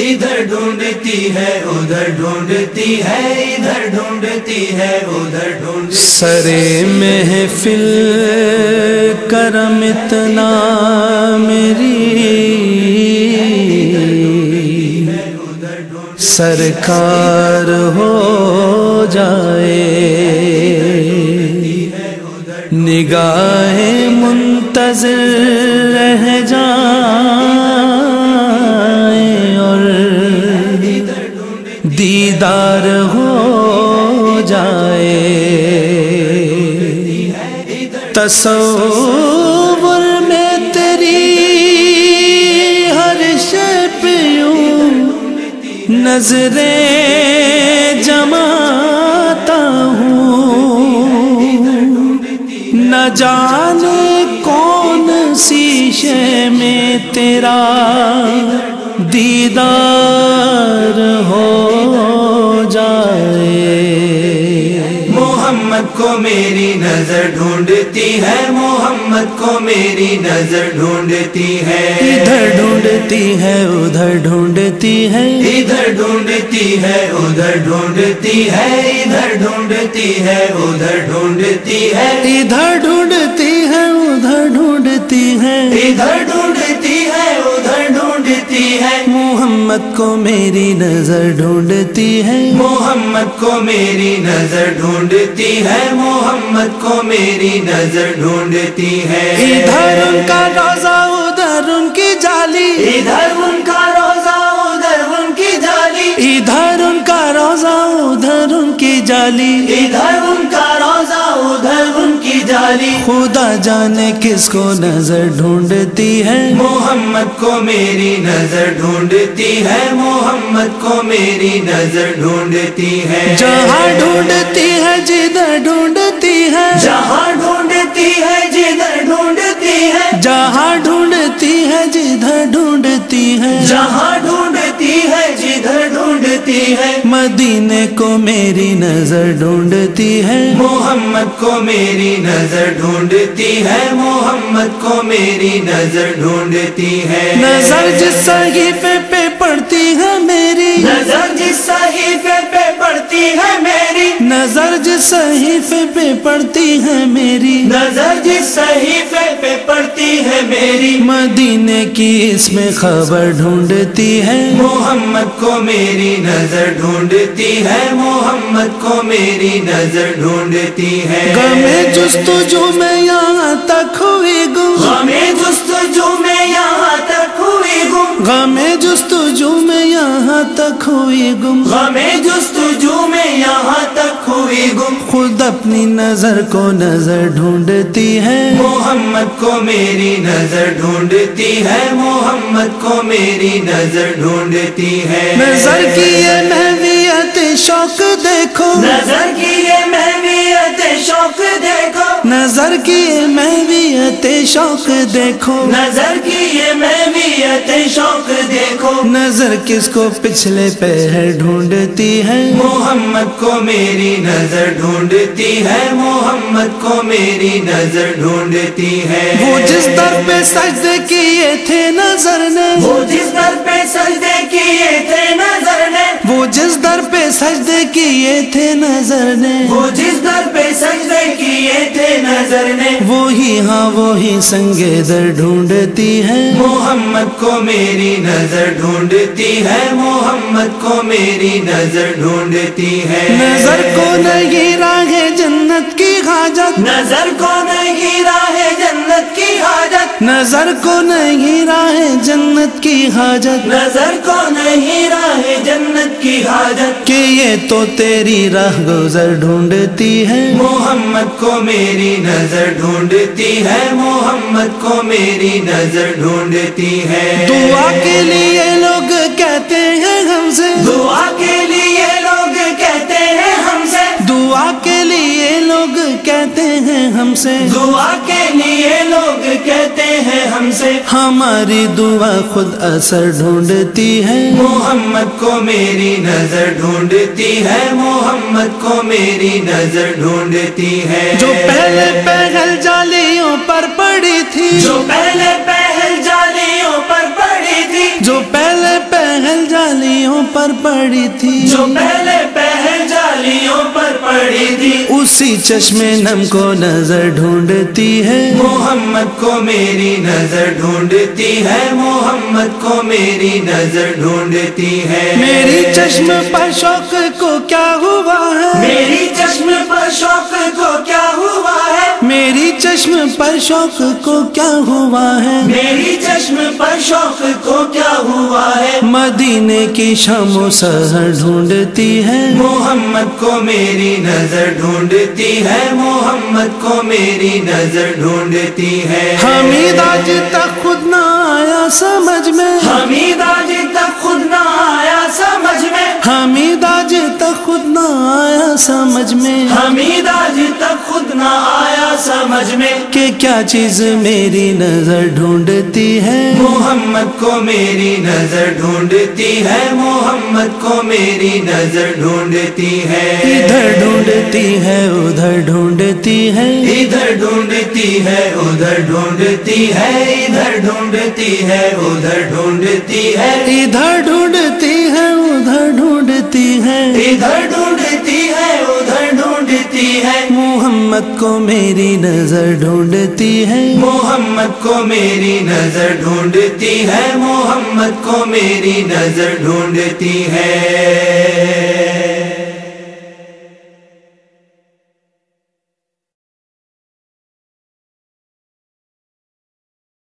ادھر ڈھونڈتی ہے ادھر ڈھونڈتی ہے ادھر ڈھونڈتی ہے ادھر ڈھونڈتی ہے. سرے محفل کرم اتنا میری سرکار ہو جائے نگاہ منتظر رہ جائے اور دیدار ہو جائے. تصور میں تیری ہر شے پہ یوں نظریں جماتا ہوں نہ جانے کون سی شے میں تیرا دیدار ہو جائے. محمد کو میری نظر ڈھونڈتی ہے محمد کو میری نظر ڈھونڈتی ہے. ادھر ڈھونڈتی ہے ادھر ڈھونڈتی ہے ادھر ڈھونڈتی ہے ادھر ڈھونڈتی ہے ادھر ڈھونڈتی ہے ادھر ڈھونڈتی ہے ادھر ڈھونڈتی ہے ادھر ڈھونڈتی ہے ادھر ڈھونڈتی ہے ادھر ڈھونڈتی ہے. محمد کو میری نظر ڈھونڈتی ہے محمد کو میری نظر ڈھونڈتی ہے محمد کو میری نظر ڈھونڈتی ہے. ادھر ان کا روزہ ادھر ان کی جالی ادھر ان کا روزہ ادھر ان کی جالی ادھر ان کا روزہ ادھر ان کی جالی ادھر ان کا روزہ ادھر ان کی جالی. خدا جانے کس کو نظر ڈھونڈتی ہے محمد کو میری نظر ڈھونڈتی ہے محمد کو میری نظر ڈھونڈتی ہے. جہاں ڈھونڈتی ہے جدھر ڈھونڈتی ہے جہاں ڈھونڈتی ہے جدھر ڈھونڈتی ہے جہاں ڈھونڈتی ہے جدھر ڈھونڈتی ہے جہاں ڈھونڈتی ہے جدھر ڈھونڈتی ہے. مدینے کو میری نظر ڈھونڈتی ہے محمد کو میری نظر ڈھونڈتی ہے محمد کو میری نظر ڈھونڈتی ہے. نظر جس صحیفے پہ پڑتی ہے میری نظر جس صحیفے پہ پڑتی ہے میری نظر جس صحیفے پہ پڑتی ہے میری نظر جس صحیفے پہ پڑتی ہے میری. مدینے کی اس میں خبر ڈھونڈتی ہے محمد کو میری نظر ڈھونڈتی ہے محمد کو میری نظر ڈھونڈتی ہے. غمِ جستجو میں یہاں تک ہوئی گم غمِ جستجو میں یہاں تک ہوئی گم غمِ جستجو میں یہاں تک ہوئی گم غمِ جستجو میں یہاں تک ہوئی گم. خود اپنی نظر کو نظر ڈھونڈتی ہے محمد کو میری نظر ڈھونڈتی ہے محمد کو میری نظر ڈھونڈتی ہے. نظر کی یہ محویت شوق دیکھو نظر کی یہ محویت شوق دیکھو نظر کی یہ محویت شوق دیکھو نظر کی یہ محویت شوق دیکھو. نظر کس کو پچھلے پہر ڈھونڈتی ہے محمد کو میری نظر ڈھونڈتی ہے محمد کو میری نظر ڈھونڈتی ہے. وہ جس در پہ سجدے کیے تھے نظر نے وہ جس در پہ سجدے کیے تھے نظر نے وہ جس در پہ سجدے کیے تھے نظر نے وہ جس در پہ سجدے کیے تھے نظر نے وہی ہاں وہی سنگے در ڈھونڈتی ہے محمد کو میری نظر ڈھونڈتی ہے محمد کو میری نظر ڈھونڈتی ہے. نظر کو نہیں راہ جنت کی حاجت نظر کو نہیں راہ جنت کی حاجت نظر کو نہیں راہ جنت کی حاجت نظر کو نہیں راہ جنت کی حاجت. کہ یہ تو تیری راہ گزر ڈھونڈتی ہے محمد کو میری نظر ڈھونڈتی ہے محمد کو میری نظر ڈھونڈتی ہے. دعا کے لیے لوگ کہتے ہیں ہم سے دعا کے لیے لوگ کہتے ہیں ہم سے دعا کے لیے لوگ کہتے ہیں ہم سے دعا کے لیے لوگ کہتے ہیں ہم سے. ہماری دعا خود اثر ڈھونڈتی ہے محمد کو میری نظر ڈھونڈتی ہے محمد کو میری نظر ڈھونڈتی ہے. جو پہلے پہل جالیوں پر پڑی تھی جو پہلے پہل جالیوں پر پڑی تھی جو پہلے پہل جالیوں پر پڑی تھی، جو پہلے پہل جالیوں پر پڑی تھی، اسی چشمے نم کو نظر ڈھونڈتی ہے، محمد کو میری نظر ڈھونڈتی ہے، محمد کو میری نظر ڈھونڈتی ہے۔ میری چشم پر شوق کو کیا ہوا ہے، میری چشم پر شوق کو کیا ہوا ہے، میری چشم پر شوق کو کیا ہوا ہے، میری چشم پر شوق کو کیا ہوا ہے، مدینے کی شام و سحر ڈھونڈتی ہے، محمد کو میری نظر ڈھونڈتی ہے، محمد کو میری نظر ڈھونڈتی ہے۔ حمید آج تک خود نہ آیا سمجھ میں، حمید آج تک خود نہ آیا سمجھ میں، حمید آج تک خود نہ آیا سمجھ میں، حمید آج تک خود نہ آیا سمجھ میں، کہ کیا چیز میری نظر ڈھونڈتی ہے، محمد کو میری نظر ڈھونڈتی ہے، محمد کو میری نظر ڈھونڈتی ہے۔ ادھر ڈھونڈتی ہے ادھر ڈھونڈتی ہے، ادھر ڈھونڈتی ہے ادھر ڈھونڈتی ہے، ادھر ڈھونڈتی ہے ادھر ڈھونڈتی ہے، ادھر ڈھونڈتی ہے ادھر ڈھونڈتی ہے، ادھر ڈھونڈتی ہے ادھر ڈھونڈتی ہے، محمد کو میری نظر ڈھونڈتی ہے، محمد کو میری نظر ڈھونڈتی ہے، محمد کو میری نظر ڈھونڈتی ہے۔